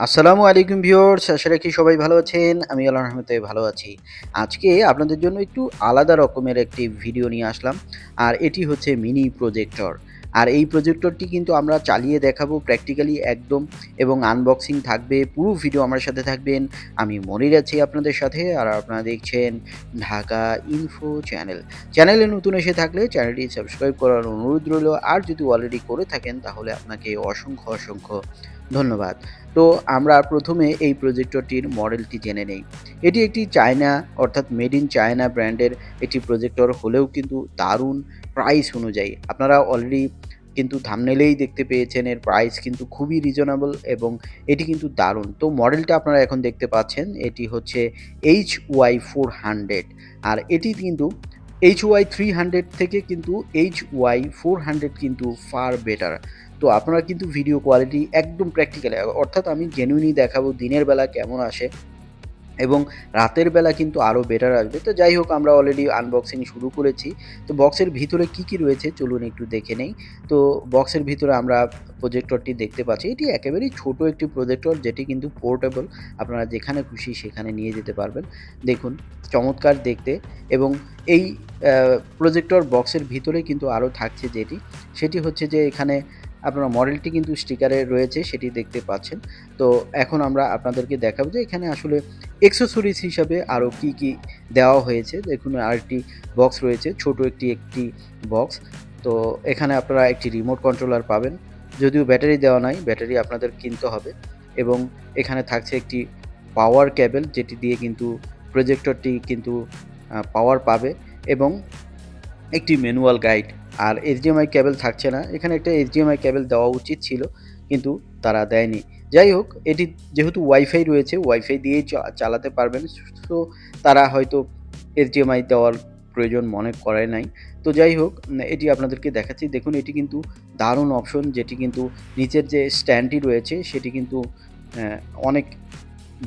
আসসালামু আলাইকুম ভিউয়ার্স, আশা রাখি সবাই ভালো আছেন। আমি আল্লাহর রহমতে ভালো আছি। আজকে আপনাদের জন্য একটু আলাদা রকমের একটি ভিডিও নিয়ে আসলাম। আর এটি হচ্ছে মিনি প্রজেক্টর। আর এই প্রজেক্টরটি কিন্তু আমরা চালিয়ে দেখাবো প্র্যাকটিক্যালি একদম, এবং আনবক্সিং থাকবে। পুরো ভিডিও আমার সাথে থাকবেন। আমি মনির আছি আপনাদের সাথে, আর আপনারা দেখছেন ঢাকা ইনফো চ্যানেল। চ্যানেলে নতুন এসে থাকলে চ্যানেলটি সাবস্ক্রাইব করার অনুরোধ রইল। আর যদি অলরেডি করে থাকেন তাহলে আপনাকে অসংখ্য ধন্যবাদ। তো আমরা প্রথমে এই প্রজেক্টরটির মডেলটি জেনে নেই। এটি একটি চায়না, অর্থাৎ মেড ইন চায়না ব্র্যান্ডের একটি প্রজেক্টর হলেও কিন্তু দারুণ প্রাইস অনুযায়ী। আপনারা অলরেডি কিন্তু থাম্বনেইলেই দেখতে পেয়েছেন, এর প্রাইস কিন্তু খুবই রিজনেবল এবং এটি কিন্তু দারুণ। তো মডেলটা আপনারা এখন দেখতে পাচ্ছেন, এটি হচ্ছে HY400। আর এটি কিন্তু HY300 থেকে কিন্তু HY400 কিন্তু ফার বেটার। তো আপনারা কিন্তু ভিডিও কোয়ালিটি একদম প্র্যাকটিক্যাল, অর্থাৎ আমি জেনুইনই দেখাবো দিনের বেলা কেমন আসে এবং রাতের বেলা কিন্তু আরও বেটার আসবে। তো যাই হোক, আমরা অলরেডি আনবক্সিং শুরু করেছি। তো বক্সের ভিতরে কি রয়েছে চলুন একটু দেখে নেই। তো বক্সের ভিতরে আমরা প্রজেক্টরটি দেখতে পাচ্ছি। এটি একেবারেই ছোট একটি প্রজেক্টর, যেটি কিন্তু পোর্টেবল। আপনারা যেখানে খুশি সেখানে নিয়ে যেতে পারবেন। দেখুন, চমৎকার দেখতে। এবং এই প্রজেক্টর বক্সের ভিতরে কিন্তু আরও থাকছে যেটি, সেটি হচ্ছে যে এখানে আপনারা মডেলটি কিন্তু স্টিকারে রয়েছে, সেটি দেখতে পাচ্ছেন। তো এখন আমরা আপনাদেরকে দেখাবো যে এখানে আসলে অ্যাক্সেসরিজ হিসাবে আরও কি দেওয়া হয়েছে। দেখুন, আরেকটি বক্স রয়েছে, ছোট একটি বক্স। তো এখানে আপনারা একটি রিমোট কন্ট্রোলার পাবেন। যদিও ব্যাটারি দেওয়া নাই, ব্যাটারি আপনাদের কিনতে হবে। এবং এখানে থাকছে একটি পাওয়ার কেবল, যেটি দিয়ে কিন্তু প্রজেক্টরটি কিন্তু পাওয়ার পাবে, এবং একটি ম্যানুয়াল গাইড। আর এইচডিএমআই কেবল থাকছে না। এখানে একটা এইচডিএমআই কেবল দেওয়া উচিত ছিল, কিন্তু তারা দেয়নি। যাই হোক, এটি যেহেতু ওয়াইফাই রয়েছে, ওয়াইফাই দিয়েই চালাতে পারবেন। তো তারা হয়তো এইচডিএমআই দেওয়ার প্রয়োজন মনে করে নাই। তো যাই হোক, এটি আপনাদেরকে দেখাচ্ছি। দেখুন, এটি কিন্তু দারুণ অপশন, যেটি কিন্তু নিচের যে স্ট্যান্ডটি রয়েছে সেটি কিন্তু অনেক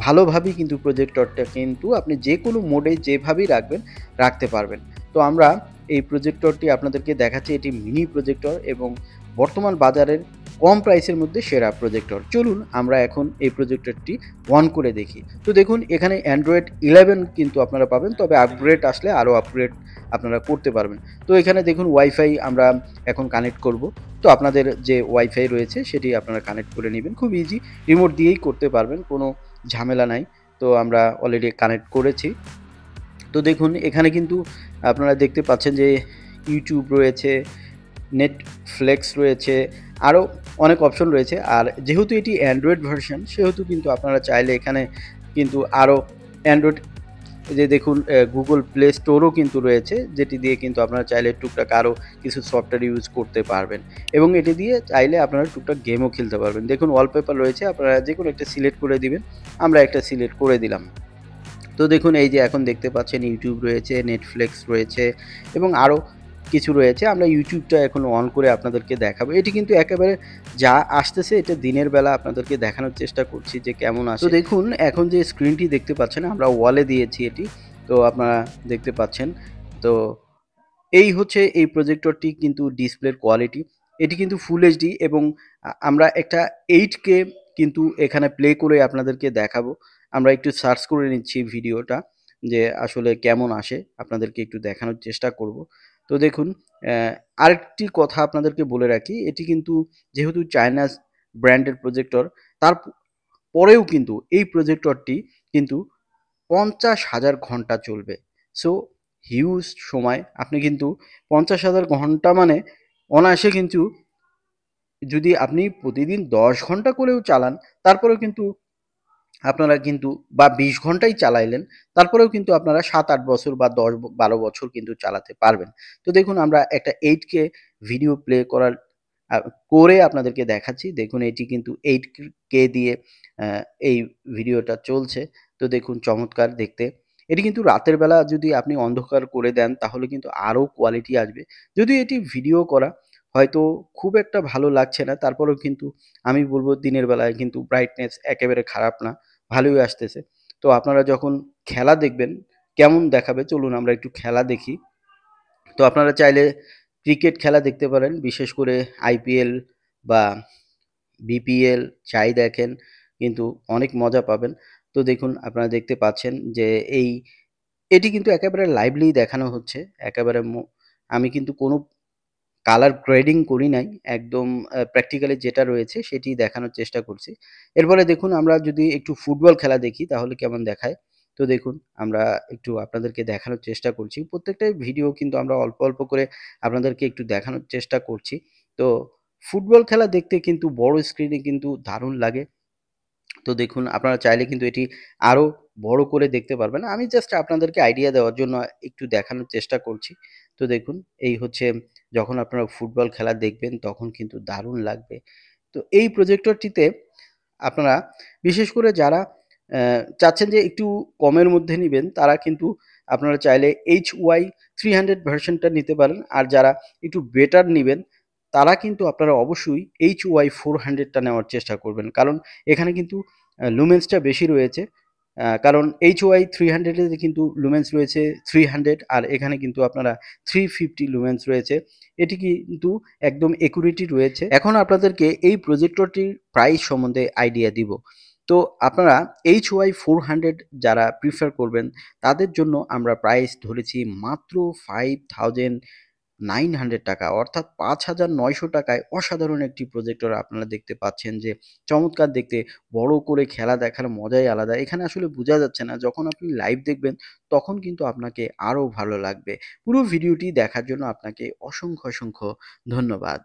ভালোভাবেই কিন্তু প্রজেক্টরটা কিন্তু আপনি যে কোনো মোডে যেভাবেই রাখতে পারবেন। তো আমরা এই প্রজেক্টরটি আপনাদেরকে দেখাচ্ছি। এটি মিনি প্রজেক্টর এবং বর্তমান বাজারের কম প্রাইসের মধ্যে সেরা প্রজেক্টর। চলুন আমরা এখন এই প্রজেক্টরটি অন করে দেখি। তো দেখুন, এখানে অ্যান্ড্রয়েড 11 কিন্তু আপনারা পাবেন, তবে আপগ্রেড আসলে আরও আপগ্রেড আপনারা করতে পারবেন। তো এখানে দেখুন, ওয়াইফাই আমরা এখন কানেক্ট করব। তো আপনাদের যে ওয়াইফাই রয়েছে সেটি আপনারা কানেক্ট করে নেবেন, খুব ইজি, রিমোট দিয়েই করতে পারবেন, কোনো ঝামেলা নাই। তো আমরা অলরেডি কানেক্ট করেছি। তো দেখুন, এখানে কিন্তু আপনারা দেখতে পাচ্ছেন যে ইউটিউব রয়েছে, নেটফ্লিক্স রয়েছে, আরও অনেক অপশন রয়েছে। আর যেহেতু এটি অ্যান্ড্রয়েড ভার্সন, সেহেতু কিন্তু আপনারা চাইলে এখানে কিন্তু আরও অ্যান্ড্রয়েড, যে দেখুন গুগল প্লে স্টোরও কিন্তু রয়েছে, যেটি দিয়ে কিন্তু আপনারা চাইলে টুকটাক আরও কিছু সফটওয়্যার ইউজ করতে পারবেন, এবং এটি দিয়ে চাইলে আপনারা টুকটাক গেমও খেলতে পারবেন। দেখুন, ওয়ালপেপার রয়েছে, আপনারা যে কোনো একটা সিলেক্ট করে দিবেন। আমরা একটা সিলেক্ট করে দিলাম। তো দেখুন, এই যে এখন দেখতে পাচ্ছেন ইউটিউব রয়েছে, নেটফ্লিক্স রয়েছে, এবং আরও কিছু রয়েছে। আমরা ইউটিউবটা এখন অন করে আপনাদেরকে দেখাবো। এটি কিন্তু একেবারে যা আসতেছে এটা দিনের বেলা আপনাদেরকে দেখানোর চেষ্টা করছি যে কেমন আসে। তো দেখুন, এখন যে স্ক্রিনটি দেখতে পাচ্ছেন, আমরা ওয়ালে দিয়েছি এটি। তো আপনারা দেখতে পাচ্ছেন। তো এই হচ্ছে এই প্রজেক্টরটি কিন্তু ডিসপ্লের কোয়ালিটি। এটি কিন্তু ফুল এইচডি, এবং আমরা একটা 8K কিন্তু এখানে প্লে করে আপনাদেরকে দেখাবো। আমরা একটু সার্চ করে নিচ্ছি ভিডিওটা, যে আসলে কেমন আসে, আপনাদেরকে একটু দেখানোর চেষ্টা করব। তো দেখুন, আরেকটি কথা আপনাদেরকে বলে রাখি, এটি কিন্তু যেহেতু চায়নাজ ব্র্যান্ডের প্রজেক্টর, পরেও কিন্তু এই প্রজেক্টরটি কিন্তু ৫০,০০০ ঘন্টা চলবে। সো হিউজ সময়। আপনি কিন্তু ৫০,০০০ ঘন্টা মানে অনায়াসে কিন্তু, যদি আপনি প্রতিদিন ১০ ঘন্টা করেও চালান, তারপরেও কিন্তু আপনারা কিন্তু, বা ২০ ঘন্টাই চালাইলেন, তারপরেও কিন্তু আপনারা ৭-৮ বছর বা ১০-১২ বছর কিন্তু চালাতে পারবেন। তো দেখুন, আমরা একটা 8K ভিডিও প্লে করে আপনাদেরকে দেখাচ্ছি। দেখুন, এটি কিন্তু 8K দিয়ে আ এই ভিডিওটা চলছে। তো দেখুন, চমৎকার দেখতে। এটি কিন্তু রাতের বেলা যদি আপনি অন্ধকার করে দেন, তাহলে কিন্তু আরও কোয়ালিটি আসবে। যদিও এটি ভিডিও করা হয়তো খুব একটা ভালো লাগছে না, তারপরেও কিন্তু আমি বলব দিনের বেলায় কিন্তু ব্রাইটনেস একেবারে খারাপ না, ভালোই আসতেছে। তো আপনারা যখন খেলা দেখবেন, কেমন দেখাবে চলুন আমরা একটু খেলা দেখি। তো আপনারা চাইলে ক্রিকেট খেলা দেখতে পারেন, বিশেষ করে আইপিএল বা বিপিএল যাই দেখেন, কিন্তু অনেক মজা পাবেন। তো দেখুন আপনারা দেখতে পাচ্ছেন যে এটি কিন্তু একেবারে লাইভলি দেখানো হচ্ছে। একেবারে আমি কিন্তু কোনো কালার গ্রেডিং করি নাই। একদম প্র্যাকটিক্যালি যেটা রয়েছে সেটিই দেখানোর চেষ্টা করছি। এরপরে দেখুন আমরা যদি একটু ফুটবল খেলা দেখি তাহলে কেমন দেখায়। তো দেখুন আমরা একটু আপনাদেরকে দেখানোর চেষ্টা করছি। প্রত্যেকটাই ভিডিও কিন্তু আমরা অল্প, অল্প করে আপনাদেরকে একটু দেখানোর চেষ্টা করছি। তো ফুটবল খেলা দেখতে কিন্তু বড় স্ক্রিনে কিন্তু দারুণ লাগে। তো দেখুন আপনারা চাইলে কিন্তু এটি আরো বড় করে দেখতে পারবেন। আমি জাস্ট আপনাদেরকে আইডিয়া দেওয়ার জন্য একটু দেখানোর চেষ্টা করছি। তো দেখুন এই হচ্ছে যখন আপনারা ফুটবল খেলা দেখবেন তখন কিন্তু দারুণ লাগবে। তো এই প্রজেক্টরটিতে আপনারা বিশেষ করে যারা চাচ্ছেন যে একটু কমের মধ্যে নিবেন তারা কিন্তু আপনারা চাইলে HY 300 ভার্শনটা নিতে পারেন। আর যারা একটু বেটার নিবেন তারা কিন্তু আপনারা অবশ্যই HY 400 টা নেওয়ার চেষ্টা করবেন। কারণ এখানে কিন্তু লুমেন্সটা বেশি রয়েছে। কারণ HY 300 এ কিন্তু লুমেন্স রয়েছে 300 আর এখানে কিন্তু আপনারা 350 লুমেন্স রয়েছে। এটি কিন্তু একদম একুরেটই রয়েছে। এখন আপনাদেরকে এই প্রজেক্টরটির প্রাইস সম্বন্ধে আইডিয়া দিব। তো আপনারা HY 400 যারা প্রিফার করবেন তাদের জন্য আমরা প্রাইস ধরেছি মাত্র ৳৫,৯০০ অর্থাৎ ৳৫,৯০০ অসাধারণ একটি প্রজেক্টর আপনারা দেখতে পাচ্ছেন যে চমৎকার দেখতে, বড় করে খেলা দেখার মজাই আলাদা। এখানে আসলে বোঝা যাচ্ছে না, যখন আপনি লাইভ দেখবেন তখন কিন্তু আপনাকে আরও ভালো লাগবে। পুরো ভিডিওটি দেখার জন্য আপনাকে অসংখ্য, অসংখ্য ধন্যবাদ।